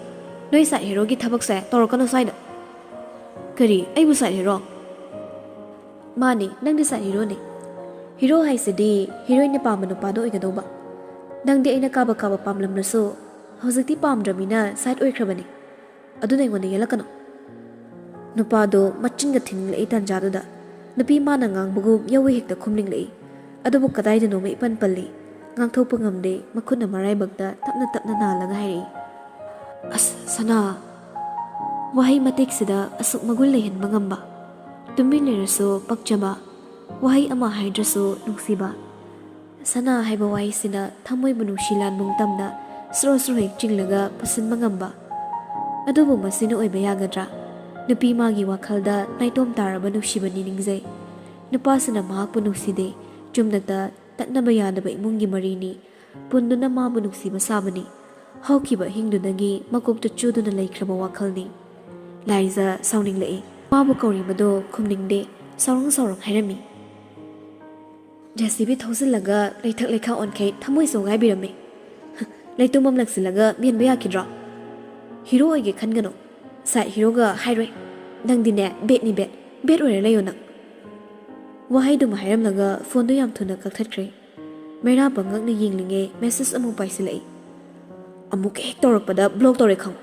ꯅꯣꯏ ꯁꯥꯏꯠ ꯍꯦꯔꯣꯒꯤ ꯊꯕꯛꯁꯦ ꯇꯧꯔꯛꯀꯅꯨ ꯁ꯭ꯋꯥꯏꯗ ꯀꯔꯤ ꯑꯩꯕꯨ ꯁꯥꯏꯠ ꯍꯦꯔꯣ ꯃꯥꯅꯤ ꯅꯪꯗꯤ ꯁꯥꯏꯠ ꯍꯦꯔꯣꯅꯤ ꯍꯤꯔꯣ ꯍꯥꯏꯁꯤꯗꯤ ꯍꯤꯔꯣꯏꯟꯅ ꯄꯥꯝꯕ ꯅꯨꯄꯥꯗꯣ ꯑꯣꯏꯒꯗꯧꯕ ꯅꯪꯗꯤ ꯑꯩꯅ ꯀꯥꯕ ꯄꯥꯝꯂꯝꯂꯁꯨ ꯍꯧꯖꯤꯛꯇꯤ ꯄꯥꯝꯗ꯭ꯔꯕꯅꯤꯅ ꯁꯥꯏꯠ ꯑꯣꯏꯈ꯭ꯔꯕꯅꯤ ꯑꯗꯨꯅ ꯑꯩꯉꯣꯟꯗ ꯌꯦꯜꯂꯛꯀꯅꯨ ꯅꯨꯄꯥꯗꯣ ꯃꯆꯤꯟꯒ ꯊꯤꯅꯤꯡꯂꯛꯏ ꯇꯥꯟꯖꯥꯗꯨꯗ ꯅꯨꯄꯤ ꯃꯥꯅ ꯉꯥꯡꯕꯒꯨꯝ ꯌꯧꯋꯤ ꯍꯦꯛꯇ ꯈꯨꯝꯅꯤꯡꯂꯛꯏ ꯑꯗꯨꯕꯨ ꯀꯗꯥꯏꯗꯅꯣꯃ ꯏꯄꯟ ꯄꯜꯂꯤ ꯉꯥꯡꯊꯣꯛꯄ ꯉꯝꯗꯦ ꯃꯈꯨꯠꯅ ꯃꯔꯥꯏꯕꯛꯇ ꯇꯞꯅ ꯇꯞꯅ ꯅꯥꯜꯂꯒ ꯍꯥꯏꯔꯛꯏ ꯑꯁ ꯁꯅꯥ ꯋꯥꯍꯩ ꯃꯇꯦꯛꯁꯤꯗ ꯑꯁꯨꯛ ꯃꯒꯨꯟ ꯂꯩꯍꯟꯕ ꯉꯝꯕ ꯇꯨꯃꯤꯟ ꯂꯩꯔꯁꯨ ꯄꯛꯆꯕ ꯋꯥꯍꯩ ꯑꯃ ꯍꯥꯏꯗ꯭ꯔꯁꯨ ꯅꯨꯡꯁꯤꯕ ꯁꯅꯥ ꯍꯥꯏꯕ ꯋꯥꯍꯩꯁꯤꯅ ꯊꯃꯣꯏꯕꯨ ꯅꯨꯡꯁꯤ ꯂꯥꯟꯕꯨꯡ ꯇꯝꯅ ꯁ꯭ꯔꯣ ꯁ꯭ꯔꯣ ꯍꯦꯛ ꯆꯤꯡꯂꯒ ꯄꯨꯁꯤꯟꯕ ꯉꯝꯕ ꯑꯗꯨꯕꯨ ꯃꯁꯤꯅ ꯑꯣꯏꯕ ꯌꯥꯒꯗ꯭ꯔꯥ ꯅꯨꯄꯤ ꯃꯥꯒꯤ ꯋꯥꯈꯜꯗ ꯅꯥꯏꯇꯣꯝ ꯇꯥꯔꯕ ꯅꯨꯡꯁꯤꯕꯅꯤ ꯅꯤꯡꯖꯩ ꯅꯨꯄꯥꯁꯤꯅ ꯃꯍꯥꯛꯄꯨ ꯅꯨꯡꯁꯤꯗꯦ ꯆꯨꯝꯅꯇ ꯇꯠꯅꯕ ꯌꯥꯗꯕ ꯏꯃꯨꯡꯒꯤ ꯃꯔꯤꯅꯤ ꯄꯨꯟꯗꯨꯅ ꯃꯥꯕꯨ ꯅꯨꯡꯁꯤꯕ ꯁꯥꯕꯅꯤ ꯍꯧꯈꯤꯕ ꯑꯍꯤꯡꯗꯨꯗꯒꯤ ꯃꯀꯣꯛꯇ ꯆꯨꯗꯨꯅ ꯂꯩꯈ꯭ꯔꯕ ꯋꯥꯈꯜꯅꯤ ꯂꯥꯏꯖ ꯁꯥꯎꯅꯤꯡꯂꯛꯏ ꯃꯥꯕꯨ ꯀꯧꯔꯤꯕꯗꯣ ꯈꯨꯝꯅꯤꯡꯗꯦ ꯁꯥꯎꯔꯪ ꯍꯥꯏꯔꯝꯃꯤ ꯖꯦꯁꯤꯕꯤ ꯊꯧꯖꯤꯜꯂꯒ ꯂꯩꯊꯛ ꯂꯩꯈꯥ ꯑꯣꯟꯈꯩ ꯊꯃꯣꯏ ꯁꯣꯒꯥꯏꯕꯤꯔꯝꯃꯤ ꯂꯩꯇꯨꯝ ꯑꯃ ꯂꯛꯁꯤꯜꯂꯒ ꯃꯦꯟꯕ ꯌꯥꯈꯤꯗ꯭ꯔꯣ ꯍꯤꯔꯣ ꯑꯣꯏꯒꯦ ꯈꯟꯒꯅꯨ Side Hiroga Hire, Nang Dine, Betni Bet or Leona. Why do my Haramnaga, Fonduyam Tuna Kakatre? Mera Bangak the Yingling, Mrs. Amu Paisile. Amuk Hector block or a come.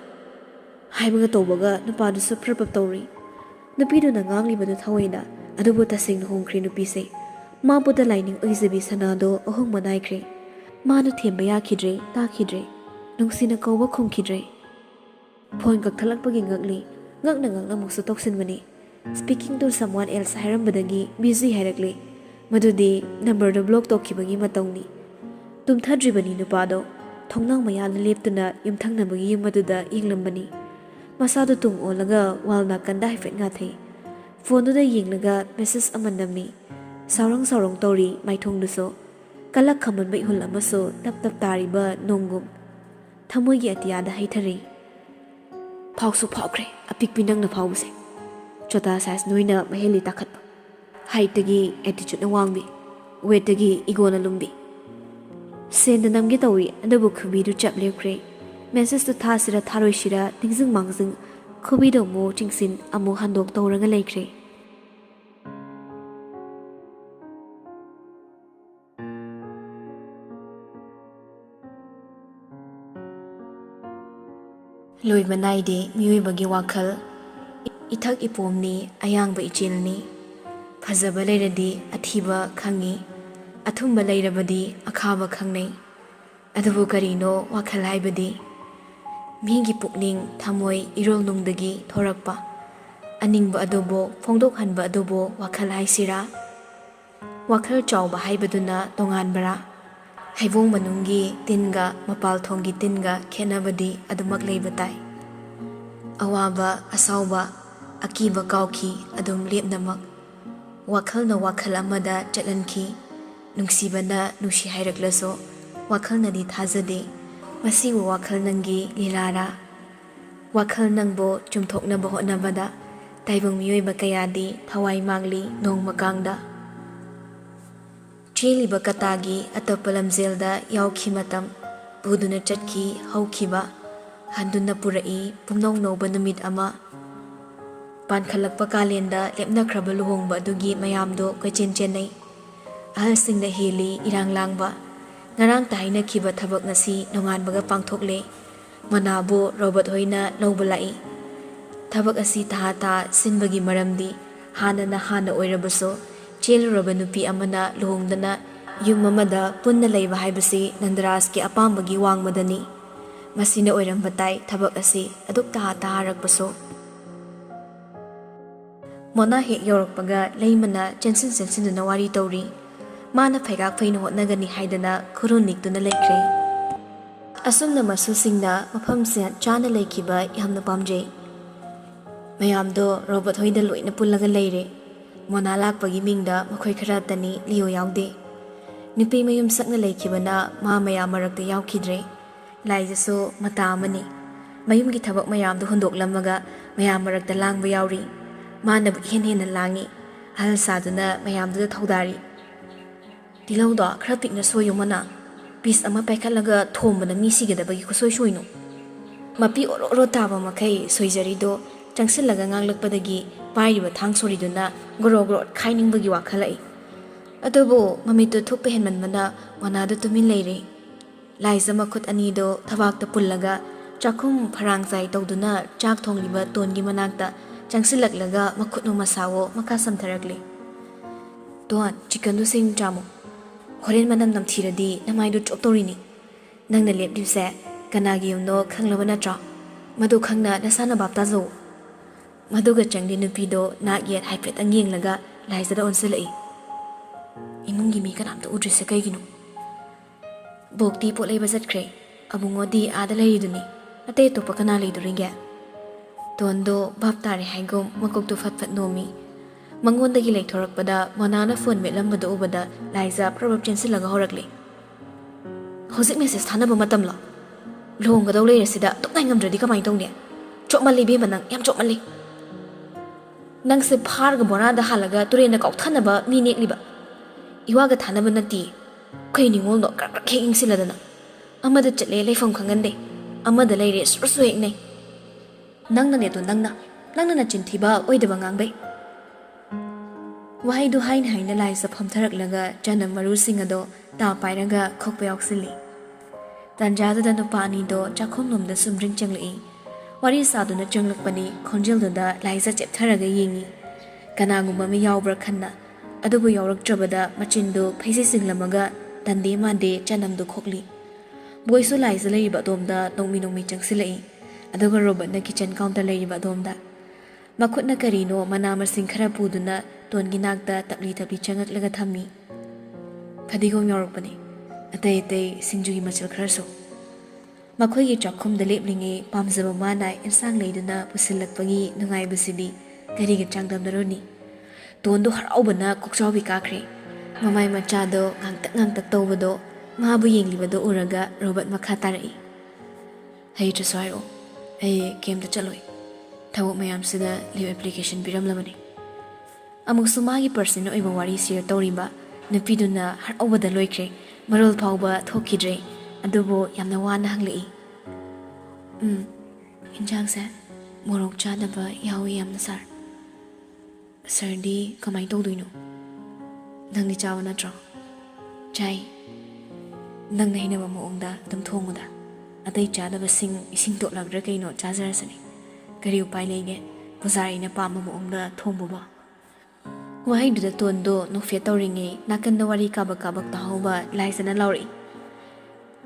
Haibaga Tobaga, the part is a preparatory. The Pido Nangang live the Tawena, and the Buddha sing home crane to Pise. Ma put the lining Izabi Sanado, or home Manai Mana Timbaya Kidre, Takidre, Nungsina Koba Kum Kidre. Point Kaktalak Pagingagli, Gagnagang amongst the toxin money. Speaking to someone else, Haram Badagi, busy Heracli. Madudi, number the block Tokibagi Matoni. Tum Tadribani Nupado, Tongnang Mayan lived to na Yumtangnabagi Maduda, Inglambani. Masado tung olaga, while Nakanda Fetngate. Fondo the Yinglaga, Mrs. Amandami. Sarong Tori, my tongue do so. Kalak Kaman by Hulamaso, Tap Tariba, Nongum. Tamoy at Yada Hitari. Pausu Paukre, a pick pinang na pause. Chota says Noina, Maheli Takat. Haitagi, attitude na wangbi. Wetagi, Igona Lumbi. Send the Namgetawi and the book Kubi to Chapler Cray. Message to Tasira Taroshira, Tingzing Mangzing, Kubido Mo Chingsin, Amo Handok Toranga Lake. Loy Manaide, Mui Bagi Wakal, Itak Ipomni, Ayangba Ichilni, Fazaba Lady, Atiba Kangi, Atumba Ladabadi, Akaba Kangi, Adabukarino, Wakalai Badi, Mingi Pukning, Tamoy, Irol Nungdagi, Torakpa, Aningba Adobo, Fongdok Hanba Adobo, Wakalai Sira, Wakal Chauba Haibaduna, Tongan Bara. Haivong Manungi, Tinga, Mapal Tongi Tinga, Kenabadi, Adumak Lebatai. Awaba, Asauba, Akiba Kauki, Adum Lip Namak. Wakal na Wakal Amada, Jatlanki, Nungsibana, Nushi Haireglaso, Wakal na di Tazade, Masiwa Wakal Nangi, Lilara. Wakal Nangbo, Jumtok na Boho Nabada, Taibong Miyoi Bakayadi, Tawai Magli, Nong Magangda. Chili Bakatagi at the Palamzelda Yaukimatam, Buduna Chatki, Haukiba, Handuna Purai, Pumnong no Banamid Ama Pankalak Pakalenda, Lepna Krabaluhong Badugi Mayamdo, Kachin Chenay, Ahasing the Hili, Irang Langba, Narang Taina Kiba Tabak Nasi, Nongan Baga Pangtokle, Manabo, Robert Hoina, Nobalai, Tabak Asi Tahata, Sinbagi Maramdi, Hana na Hana Oirabaso. Chil Robanupi Amana Luhongdana Yung Mamada Punna Layba Haibasi Nandaras ki Apambagi Wang Madani Masina Oiram Batay Tabak Asi Aduk Taharak Baso Mona Hek Yorok Paga Laymana Jensen Sensin na Nawari Tori Mana Pagak Paino Nagani Haidana Kurunik Duna Lekre Asum na Masu Singna Mapam Sian Chana Lekiba Yamna Pamjay Mayamdo Robert Hoida Luina Pulaga Leyre Mona Lakpagi Mingda, Makoy Karatani, Leo Yaude. Nipi Mayum Sakna Lakibana, Ma Maya Marak the Yaukidre. Lizaso, Matamani. Mayum Gitabak Mayam the Hundok Lamaga, Mayam Marak the Lang Bayauri. Mana Hin and Langi. Al Sadana, Mayam the Taudari. Diloda, Krapik na Soyumana. Peace Ama Pekalaga, Tom and the Misiga the Bagikoso Shuino. Mapi Rotaba Makay, Soizarido. Changsilaga nganglak padagi paiba thang soriduna gorogrot khaining bagi wakhalai adobo mamito thupe henman mana wanado tumin leire laisa makut anido thabak ta pullaga chakhum pharang sai tawduna chak thongliba tongi manakta changsilaklaga makut no masawo makasam tharakle don chicken do sing jamo horen manam nam thiradi namai do chop torini nangna lep dipse kanagi no khanglaba na tra madu khangna nasana bapta zo Maduga Changdi Nupido, not yet Hypet and Yinglaga, lies at Onselay. Imungi me canam to Udrisakagino. Bok deep what labors at Cray, Abungo di Adelaiduni, a day to Pacanali during get. Tondo, Baptari Hangom, Makok to Fatfat Nomi. Mangon the Gilator Bada, Manana phone with Lambado Obada, lies up, probably Jensilaga Horagli. How's it Mrs. Tanaba Matamla? Long ago later, Sida, don't hang ready come I don't yet. Chop Mali Biman, Yam Chop Mali. Nang se Parga Borada Halaga, Turena Koktanaba, Mini Liba. Iwaga Tanabanati, Queening will not king Siladana. A mother Chile from Kangande, a mother lady is persuading. Nangna to nangna na chintiba oidaba ngangbay. Wahai du hain hain lai sa phamtharak laga janam maru singado ta pairaga khokpa yaksili. Tanjada da nupa ani do chakhom nom da sumring changlei. Wari saduna changlakpani khonjel da lai sa cheptharaga yingi. Kanagumba mi yawbra khanna adubu yawrak trabada machindu phaisi singlamaga dande mande chanam du khokli. Boisu lai sa lai ba domda nongmi changsilai. Aduga robot na kitchen counter lai ba domda. Makut na karino manama sing khara puduna ton ginagda tapli changak laga thammi. Padigom yawrakpani. Atay singjugi machal kharaso. Makhoi gi chakhum da leplinge pamjaba manai insang leiduna pusilakpagi nungai busidi kari gi changdam daroni. Tondo haraubana kokchawbi kakre. Mamai machado ngangtak tawbado mabu yenglibado uraga robot makha tarai. Hey chaswairo. Hey kem da chaloi. Thawuk mayam sida leave application biram lamani. Amuk sumagi person no iba wari share tawriba nupiduna haraubada loikre. Marul pauba thokidre adubo yamna wana hanglei. Injang sa morok chadaba yawi yamna sar. Sardi kamay tawduino. Nang ni chawa natro. Chai. Nang na hinaba moongda dum thongoda. Atay chadaba ising toklagra kaino chazarasani. Kari upay lege puzari na pama moongda thongbuba. Wahai du da tondo nokfia tawringe nakanda wari kabak tahoba laisana lauri.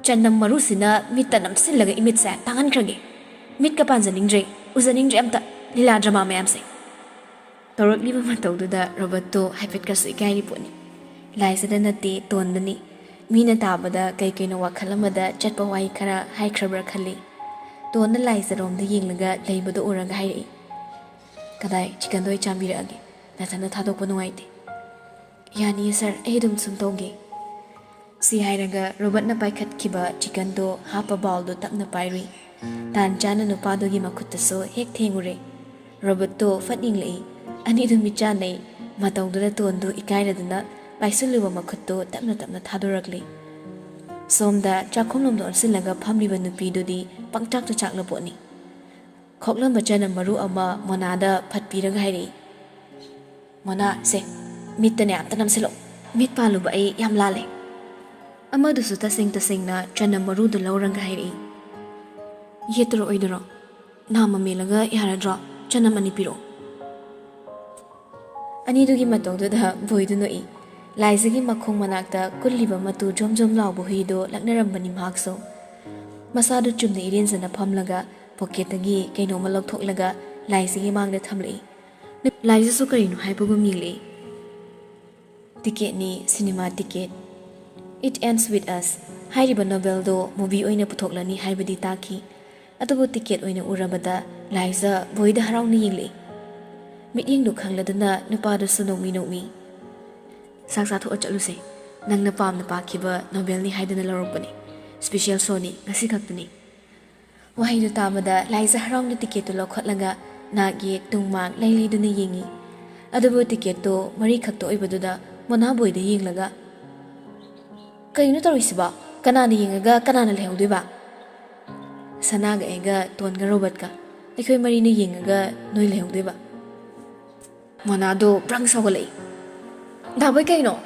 Chandam marusina mita namsillaga imit sa tangan krage. Mit ka panjaningdre ujaningdre amta lila drama mayamse. Torok liba matawdu da roboto haipet kasu ikaini poni. Laisana nati tondani. Mina tabada kay no wakalamada chatpa wai kara hai krabra khali. Tonda laisa romda yinglaga laibado uraga hairi. Kadai chicken doi chambira agi. Natana thadokpa nungaite. Yani sir edum sumtoge. Si hairaga robot na paikhat kiba chicken do hapa ball do takna pairi. Tan chana nupado gi makutta so hek thengure. Robot to fating lei. Ani dum michanai matawdu da tondo ikaira duna paisuluwa makutto tapna thadoragli. Somda chakhomlom do onsilaga phamliba nupi do di pangchak ta chakla poni. Khoklam bachana maru ama monada phatpiraga hairi. Mona se mitane amta namsilo mit paluba ai yam lale amadu su tasing na chana maru du lauranga hairi yetro oidro nama melaga yaradra chana manipiro ani dugi matongdo da boidu no I laisagi makhong manakta kulliba matu jomjom lawbu hido laknarambani makso masadu chumne irin sana phamlaga pocketagi kaino malok thoklaga laisigi mangda thamlei Laisa so karino haipagu mili. Ticket ni cinema ticket. It ends with us. Hairiba novel do movie oina putoklani haibadi taki. Atubu ticket oina urabada Laisa boida harau ni yingli. Miting du khangladana nupado sunongmi. Saksa thu achaluse. Nang napam na pakiba novel ni haidana larokpani. Special show ni ngasi khaktani. Wahai du tamada Laisa harau ni ticket to lokhotlaga Nagi tungmang laili duna yingi. Adubo ticket to mari khakto ibaduda mona boy de yinglaga. Kayno tarisiba kanana yingaga kanana lehawdiba. Sanaga ega tonga robot ka. Ikhoy mari ni yingaga noy lehawdiba. Mona do brang sawalay. Daboy kayno.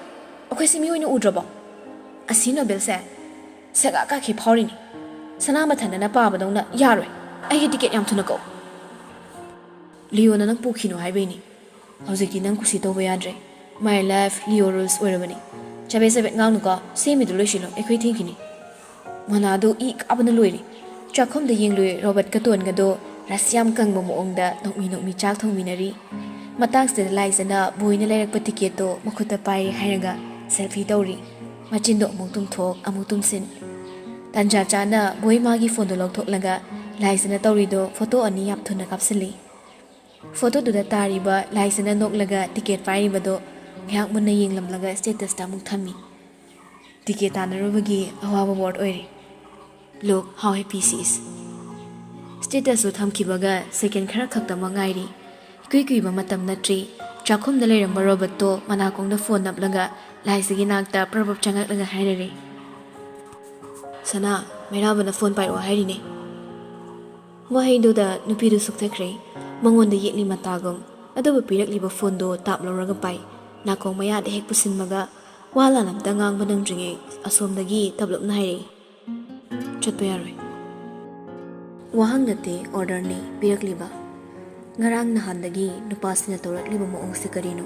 Akoy simi oyno udraba. Asino belse. Saga ka ki phawrini. Sana mathana na pabadaw na yaroy. Ay ticket yam thunako. Leo na nang pukino haibeni. Hawziki nang kusi tawba yadre. My life Leo rules orabani. Chabe sabet ngang nuka same du loishilo ekoi thinkini. Manado ik abana loiri. Chakhom da yingloi Robert katon gado rasyam kangba moongda nokmi chak thongminari. Matang sted laisana boina lairak ticket to makhuta pai hairaga selfie tawri. Machindo amutum thok amutum sin. Tanja chana boi magi phone do lokthok laisana tawri do photo ani yap thuna kapsili. Photo do da tariba laisana noklaga ticket pairiba do ngak munna yinglamlaga status ta muk thami. Ticket tanarubagi awaba word oiri. Look how happy she is. Status so thamkibaga second khara khakta mangairi. Kui ba matam natri chakhum da leiramba robot to manakong da phone naplaga laisagi nakta prabab changak laga hairare. Sana meraba na phone pairo hairine. ꯋꯥꯍꯩꯗꯨꯗ ꯅꯨꯄꯤꯗꯨ ꯁꯨꯛꯊꯈ꯭ꯔꯦ ꯃꯉꯣꯟꯗ ꯌꯦꯛꯂꯤ ꯃꯇꯥꯒꯨꯝ ꯑꯗꯨꯕꯨ ꯄꯤꯔꯛꯂꯤꯕ ꯐꯣꯟꯗꯨ ꯇꯥꯞ ꯂꯧꯔꯒ ꯄꯥꯏ ꯅꯥꯀꯣꯡ ꯃꯌꯥꯗ ꯍꯦꯛ ꯄꯨꯁꯤꯟꯃꯒ ꯋꯥ ꯂꯥꯟ ꯑꯝꯇ ꯉꯥꯡꯕ ꯅꯪꯗ꯭ꯔꯤꯉꯩ ꯑꯁꯣꯝꯗꯒꯤ ꯇꯞꯂꯞꯅ ꯍꯥꯏꯔꯛꯏ ꯆꯠꯄ ꯌꯥꯔꯣꯏ ꯋꯥꯍꯪ ꯅꯠꯇꯦ ꯑꯣꯔꯗꯔꯅꯤ ꯄꯤꯔꯛꯂꯤꯕ ngarang nahandagi nupasina tawrakliba maong si karino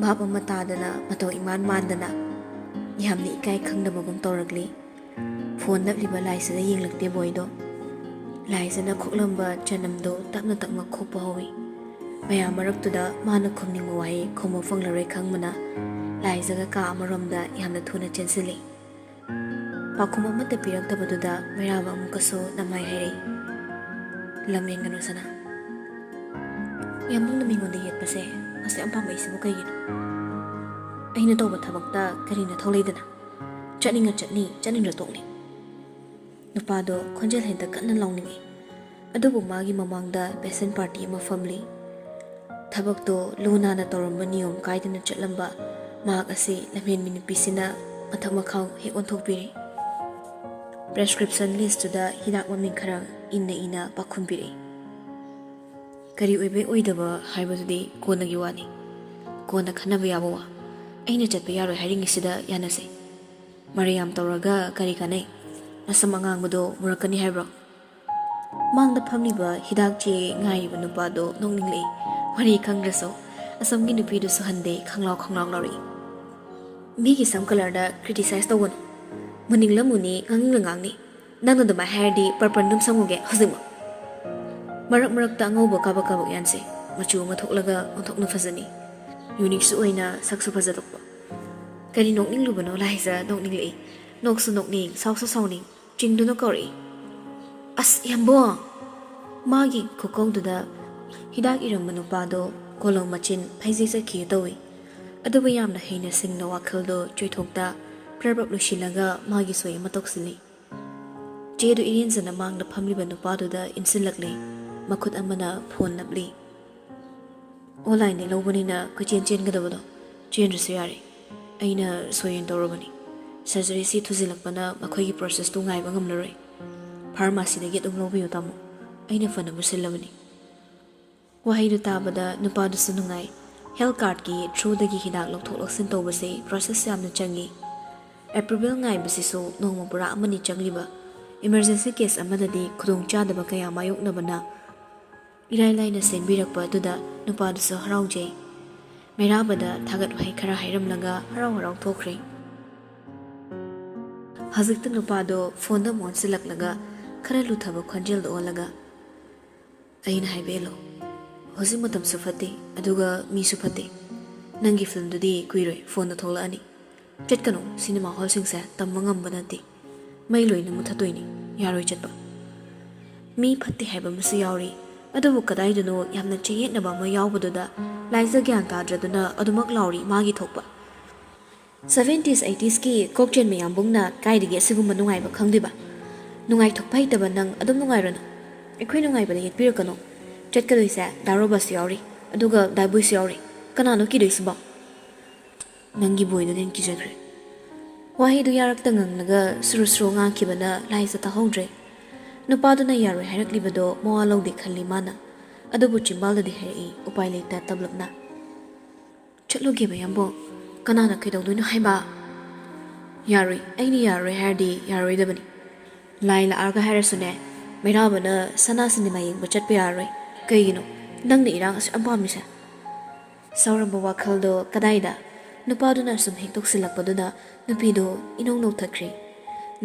bhap ama tadana matau iman mandana yamni ikai khangdabagum tawrakli phone napliba laisada yenglakte boido laisana khoklamba chanamdo tapna tapma khokpa howi mayam maraktuda mana khumningwa wai khomo phanglaroi khangmana laisaga ka amaromda yamna thuna chensili pakhum amata piraktabaduda mayaba amukaso namai hairei lamenganu sana yamung na mingon da yetpase ase am pamai sibu kaigino aina tawba thabakta karina tholaidana chaninga chaninra tokni nupado khonjel henda kanna lawningi adubu magi mamangda peasant party ama family thabakto luna na toramba niyom kaidana chatlamba mak ase lamen minipisina mathak makhaw he onthokpiri prescription list da hidak maming khara ina pakhumbiri kari oibe oidaba haibadudi konagi wani kona khanaba yaba wa aina chatpa yaroi hairing sida yanase mariam tawraga kari kanai nasam angangbado murakani haibro mangda phamliba hidak che ngaiba nupado nongningli mari khangraso asamgi nupi du suhande khanglaw lari migi sam color da criticize tawon muninglamuni ngangni nangno dama hairdi parpandum samuge hozima marak ta ngauba kabak yanse machu ma thoklaga onthokna fazani unique su oina saksu fazadokpa kari nokning lubano laisa nokning lei noksu nokning sausu sauning chingdu no kori as yambo magi khokongduda hidak iramma nupado kolong machin phaiji sakhi tawi adubu yamna heina singna wakhaldo choithokta prabab lusilaga magi soi matoksili jedu irinjana mangna phamliba nupaduda insilakle makhut amana phone napli online ne lobani kuchen gadabado chenrsu yare aina soyen dorobani surgery si thuzilakpana makhoi process tu ngai bangam laroi pharmacy da get umlobi utamu aina fana busilabani wahaidu tabada nupadu sunungai health card ki through dagi hidak lokthok loksin tobase process yamna changi approval ngai basiso nongma pura amani changliba emergency case amadadi khudong chadaba kaya mayoknabana irai laina senbirakpa aduda nupaduso haraujei merabada thagat wahai khara hairamlaga harau thokre hazikta nupado phone da mon silaklaga khara luthaba khonjel do olaga aina haibelo hosi matam sufate aduga mi sufate nangi film dudi kuiroi phone da thola ani chetkano cinema hall singse tammangam banati mai loina muthatoi yaroi chatpa mi phatti haiba musu yauri adubu kadaidano yamna cheyetnaba ma yawbaduda laisa gyan tadraduna adumak lauri magi thokpa 70s 80s ki kokchen meyam bungna kaidigi asigumba nungaiba khangdiba nungai thokpai taba nang adum nungairona ekhoi nungaiba le yetpirakano chetkadoisa darobas yauri aduga daibus yauri kanano kidoisba nangi boido den kijagre wahidu yarakta nganglaga suru nga kibana laisa tahongdre nupaduna yaroi hairaklibado mowa lawde khalli mana adubu chimbalda hairi upai leita tablapna chatloge bayambo kanana kaidawdoino haiba yaroi aini yaroi hardi yaroi dabani laila arga hairasune mairabana sana cinema yengba chatpa yaroi kaigino nangna irang asu ampamisa sauramba wakhaldo kadaida nupaduna sum hektoksilakpaduda nupido inong nokthakre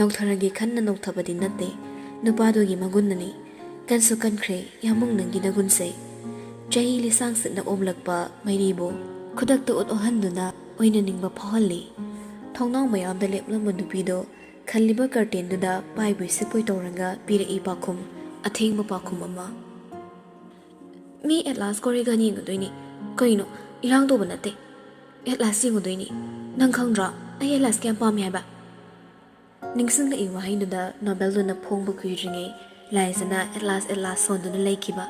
noktharagi khanna nokthabadi natte nupadogi magunnani kansu kankre yamung nangi nagunse chahi lisang sitna omlakpa mairibo khudakta ohanduna oina ningba phahalli thongnang mayamda leplamba nupido khalliba curtain duda paibui sipoi toranga pirai pakhum athengba pakhum ama mi at last korigani ngodoini koino irang do banate at last ngodoini nang khangra ai at last kyam pam yaba ningsang la iwa hainda nobel duna phongba kuiringe laisana at last sonduna laikiba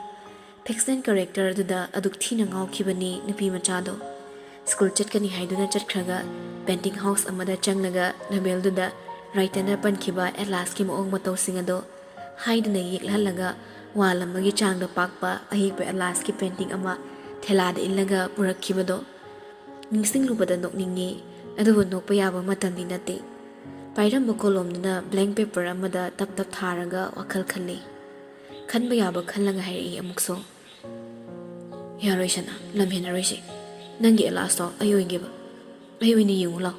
fiction character duda aduk thina ngawkhibani nupi machado school chatkani haiduna chatkhraga painting house amada changlaga nobel duda writer na pankhiba at last ki moong matau singado haiduna yeklalaga ꯋꯥꯜ ꯑꯃꯒꯤ ꯆꯥꯡꯗ ꯄꯥꯛꯄ ꯑꯍꯤꯛꯄ ꯑꯦꯂꯥꯁꯀꯤ painting ꯑꯃ ꯊꯦꯂꯥꯗ ꯏꯜꯂꯒ ꯄꯨꯔꯛꯈꯤꯕꯗꯣ ꯅꯤꯡꯁꯤꯡꯂꯨꯕꯗ ꯅꯣꯛꯅꯤꯡꯉꯤ, ꯑꯗꯨꯕꯨ ꯅꯣꯛꯄ ꯌꯥꯕ ꯃꯇꯝꯗꯤ ꯅꯠꯇꯦ꯫ ꯄꯥꯏꯔꯝꯕ ꯀꯣꯂꯣꯝꯗꯨꯅ ꯕ꯭ꯂꯦꯡ ꯄꯦꯄꯔ ꯑꯃꯗ ꯇꯞ ꯇꯞ ꯊꯥꯔꯒ ꯋꯥꯈꯜ ꯈꯜꯂꯤ꯫ ꯈꯟꯕ ꯌꯥꯕ ꯈꯜꯂꯒ ꯍꯥꯏꯔꯛꯏ ꯑꯃꯨꯛꯁꯨ, ꯌꯥꯔꯣꯏ ꯁꯅꯥ, ꯂꯝ ꯍꯦꯟꯅꯔꯣꯏꯁꯤ꯫ ꯅꯪꯒꯤ ꯑꯦꯂꯥꯁꯇꯣ ꯑꯩ ꯑꯣꯏꯒꯦꯕ, ꯑꯩ ꯑꯣꯏꯅ ꯌꯦꯡꯉꯨ ꯂꯥꯎ,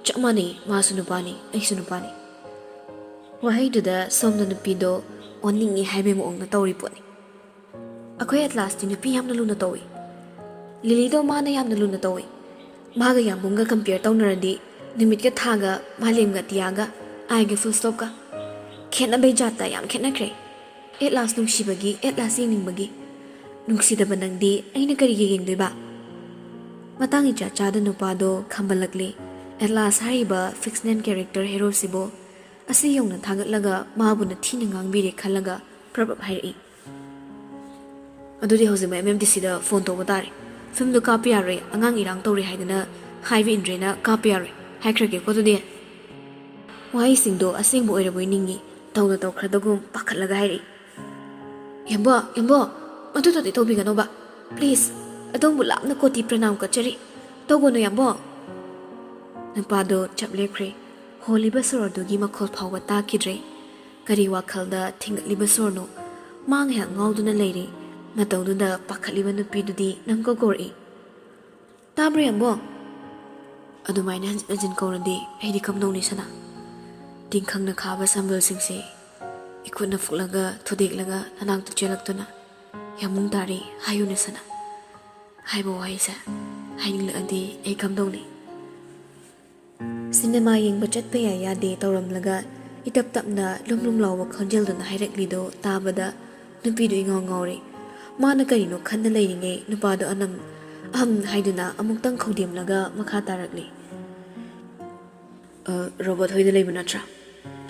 ꯆꯞ ꯃꯥꯟꯅꯩ, ꯃꯥꯁꯨ ꯅꯨꯄꯥꯅꯤ ꯑꯩꯁꯨ ꯅꯨꯄꯥꯅꯤ꯫ ꯋꯥꯍꯩꯗꯨꯗ ꯁꯣꯝꯗ ꯅꯨꯄꯤꯗꯣ ꯑꯣꯟꯅꯤꯡꯉꯤ ꯍꯥꯏꯕꯩ ꯃꯑꯣꯡꯗ ꯇꯧꯔꯤ ꯄꯣꯠꯅꯤ꯫ ꯑꯩꯈꯣꯏ ꯑꯦꯠꯂꯥꯁꯇꯤ ꯅꯨꯄꯤ ꯌꯥꯝꯅ ꯂꯨꯅ ꯇꯧꯏ, ꯂꯤꯂꯤꯗꯣ ꯃꯥꯅ ꯌꯥꯝꯅ ꯂꯨꯅ ꯇꯧꯏ꯫ ꯃꯥꯒ ꯌꯥꯝꯕꯨꯡꯒ ꯀꯝꯄꯤꯌꯔ ꯇꯧꯅꯔꯗꯤ ꯅꯨꯃꯤꯠꯀ ꯊꯥꯒ ꯃꯥꯂꯦꯝꯒ ꯑꯇꯤꯌꯥꯒ ꯑꯥꯏꯒ ꯐꯨꯜ ꯁ꯭ꯇꯣꯞꯀ ꯈꯦꯠꯅꯕꯩ ꯖꯥꯠꯇ ꯌꯥꯝ ꯈꯦꯠꯅꯈ꯭ꯔꯦ꯫ ꯑꯦꯠꯂꯥꯁ ꯅꯨꯡꯁꯤꯕꯒꯤ, ꯑꯦꯠꯂꯥꯁ ꯌꯦꯡꯅꯤꯡꯕꯒꯤ꯫ ꯅꯨꯡꯁꯤꯗꯕ ꯅꯪꯗꯤ ꯑꯩꯅ ꯀꯔꯤꯒꯤ ꯌꯦꯡꯗꯣꯏꯕ? ꯃꯇꯥꯡ ꯏꯆꯥ ꯆꯥꯗ ꯅꯨꯄꯥꯗꯣ ꯈꯝꯕꯜꯂꯛꯂꯤ꯫ ꯑꯦꯠꯂꯥꯁ ꯍꯥꯏꯔꯤꯕ ꯐꯤꯛꯁꯅꯦꯜ ꯀꯦꯔꯦꯛꯇꯔ ꯍꯦꯔꯣꯁꯤꯕꯨ ꯑꯁꯤ ꯌꯧꯅ ꯊꯥꯒꯠꯂꯒ ꯃꯥꯕꯨꯅ ꯊꯤꯅ ꯉꯥꯡꯕꯤꯔꯦ ꯈꯜꯂꯒ ꯄ꯭ꯔꯞ ꯍꯥꯏꯔꯛꯏ꯫ ꯑꯗꯨꯗꯤ ꯍꯧꯖꯤꯛ MMDCꯗ ꯐꯣꯟ ꯇꯧꯕ ꯇꯥꯔꯦ꯫ ꯐꯤल्मꯗꯣ ꯀꯥꯞꯄ ꯌꯥꯔꯣꯏ, ꯑꯉꯥꯡ ꯏꯔꯥꯡ ꯇꯧꯔꯦ ꯍꯥꯏꯗꯅ ꯍꯥꯏꯕ ꯏꯟꯗ꯭ꯔꯦꯅ ꯀꯥꯞꯄ ꯌꯥꯔꯣꯏ ꯍꯥꯏꯈ꯭ꯔꯒꯦꯀꯣ ꯑꯗꯨꯗꯤ꯫ ꯋꯥꯍꯩꯁꯤꯡꯗꯣ ꯑꯁꯦꯡꯕ ꯑꯣꯏꯔꯕꯣꯏ ꯅꯤꯡꯉꯤ, ꯇꯧꯅ ꯇꯧꯈ꯭ꯔꯗꯒꯨꯝ ꯄꯥꯈꯠꯂꯒ ꯍꯥꯏꯔꯛꯏ꯫ ꯌꯥꯝꯕꯣ, ꯌꯥꯝꯕꯣ, ꯑꯗꯨꯗꯨꯗꯤ ꯇꯧꯕꯤꯒꯅꯣꯕ ꯄ꯭ꯂꯤꯖ, ꯑꯗꯣꯝꯕꯨ ꯂꯥꯞꯅ ꯀꯣꯇꯤ ꯄ꯭ꯔꯅꯥꯝ ꯀꯠꯆꯔꯤ, ꯇꯧꯒꯅꯨ ꯌꯥꯝꯕꯣ꯫ ꯅꯨꯄꯥꯗꯣ ꯆꯞ ꯂꯦꯞꯈ꯭ꯔꯦ꯫ ꯍꯣꯜꯂꯤꯕ ꯁꯣꯔꯗꯨꯒꯤ ꯃꯈꯣꯜ ꯐꯥꯎꯕ ꯇꯥꯈꯤꯗ꯭ꯔꯦ꯫ ꯀꯔꯤ ꯋꯥꯈꯜꯗ ꯊꯤꯡꯒꯠꯂꯤꯕ ꯁꯣꯔꯅꯣ? ꯃꯥ ꯉꯥꯏꯍꯥꯛ ꯉꯥꯎꯗꯨꯅ ꯂꯩꯔꯦ꯫ ꯃꯇꯧꯗꯨꯗ ꯄꯥꯈꯠꯂꯤꯕ ꯅꯨꯄꯤꯗꯨꯗꯤ ꯅꯪ ꯀꯧꯔꯛꯏ꯫ ꯇꯥꯕ꯭ꯔꯣ ꯌꯥꯝꯕꯣ? ꯑꯗꯨꯃꯥꯏꯅ ꯍꯟꯖꯤꯟ ꯍꯟꯖꯤꯟ ꯀꯧꯔꯗꯤ ꯑꯩꯗꯤ ꯀꯝꯗꯧꯅꯤ ꯁꯅꯥ? ꯇꯤꯡꯈꯪꯅ ꯈꯥꯕ ꯁꯝꯕꯜꯁꯤꯡꯁꯦ ꯏꯈꯨꯠꯅ ꯐꯨꯛꯂꯒ ꯊꯨꯗꯦꯛꯂꯒ ꯅꯅꯥꯛꯇ ꯆꯦꯜꯂꯛꯇꯨꯅ ꯌꯥꯝꯕꯨꯡ ꯇꯥꯔꯤ ꯍꯥꯏꯌꯨꯅꯦ ꯁꯅꯥ ꯍꯥꯏꯕ ꯋꯥꯍꯩꯁꯦ ꯍꯥꯏꯅꯤꯡꯂꯛꯑꯗꯤ ꯑꯩ ꯀꯝꯗꯧꯅꯤ? ꯁꯤꯅꯦꯃꯥ ꯌꯦꯡꯕ ꯆꯠꯄ ꯌꯥꯏ ꯌꯥꯗꯦ ꯇꯧꯔꯝꯂꯒ ꯏꯇꯞ ꯇꯞꯅ ꯂꯨꯝ ꯂꯨꯝ ꯂꯥꯎꯕ ꯈꯣꯟꯖꯦꯜꯗꯨꯅ ꯍꯥꯏꯔꯛꯂꯤꯗꯣ ꯇꯥꯕꯗ ꯅꯨꯄꯤꯗꯨ ꯏꯉꯥꯎ ꯉꯥꯎꯔꯦ꯫ ꯃꯥꯅ ꯀꯔꯤꯅꯣ ꯈꯟꯅ ꯂꯩꯔꯤꯉꯩ ꯅꯨꯄꯥꯗꯣ ꯑꯍꯝ ꯍꯥꯏꯗꯨꯅ ꯑꯃꯨꯛꯇꯪ ꯈꯧꯗꯦꯝꯂꯒ ꯃꯈꯥ ꯇꯥꯔꯛꯂꯤ꯫ ꯔꯣꯕꯣꯠ ꯍꯣꯏꯗ ꯂꯩꯕ ꯅꯠꯇ꯭ꯔꯥ?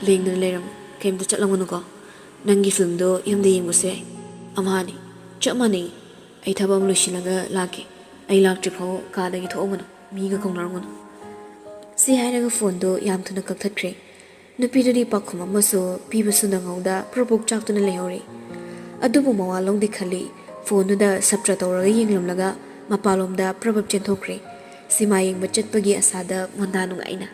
ꯂꯦꯡꯗꯅ ꯂꯩꯔꯝꯃꯨ, ꯀꯩꯝꯇ ꯆꯠꯂꯝꯒꯅꯨꯀꯣ꯫ ꯅꯪꯒꯤ ꯐꯤल्मꯗꯣ ꯌꯨꯝꯗ ꯌꯦꯡꯕꯁꯨ ꯌꯥꯏ, ꯑꯝꯍꯥꯅꯤ, ꯆꯞ ꯃꯥꯟꯅꯩ꯫ ꯑꯩ ꯊꯕꯛ ꯑꯃ ꯂꯣꯏꯁꯤꯜꯂꯒ ꯂꯥꯛꯀꯦ, ꯑꯩ ꯂꯥꯛꯇ꯭ꯔꯤꯐꯥꯎ ꯀꯥꯗꯒꯤ ꯊꯣꯛꯑꯝꯒꯅꯨ, ꯃꯤꯒ ꯀꯧꯅꯔꯝꯒꯅꯨ꯫ ꯁꯤ ꯍꯥꯏꯔꯒ ꯐꯣꯟꯗꯣ ꯌꯥꯝ ꯊꯨꯅ ꯀꯛꯊꯠꯈ꯭ꯔꯦ꯫ ꯅꯨꯄꯤꯗꯨꯗꯤ ꯄꯥꯎꯈꯨꯝ ꯑꯃꯁꯨ ꯄꯤꯕꯁꯨ ꯅꯪꯍꯧꯗ ꯄ꯭ꯔꯣꯛ ꯆꯥꯛꯇꯨꯅ ꯂꯩꯍꯧꯔꯤ꯫ ꯑꯗꯨꯕꯨ ꯃꯋꯥ ꯂꯧꯗꯦ ꯈꯜꯂꯤ꯫ ꯐꯣꯟꯗꯨꯗ ꯁꯞꯇ꯭ꯔ ꯇꯧꯔꯒ ꯌꯦꯡꯂꯝꯂꯒ ꯃꯄꯥꯟꯂꯣꯝꯗ ꯄ꯭ꯔꯞ ꯆꯦꯟꯊꯣꯛꯈ꯭ꯔꯦ, ꯁꯤꯃꯥ ꯌꯦꯡꯕ ꯆꯠꯄꯒꯤ ꯑꯁꯥꯗ ꯃꯣꯟꯗꯥ ꯅꯨꯡꯉꯥꯏꯅ꯫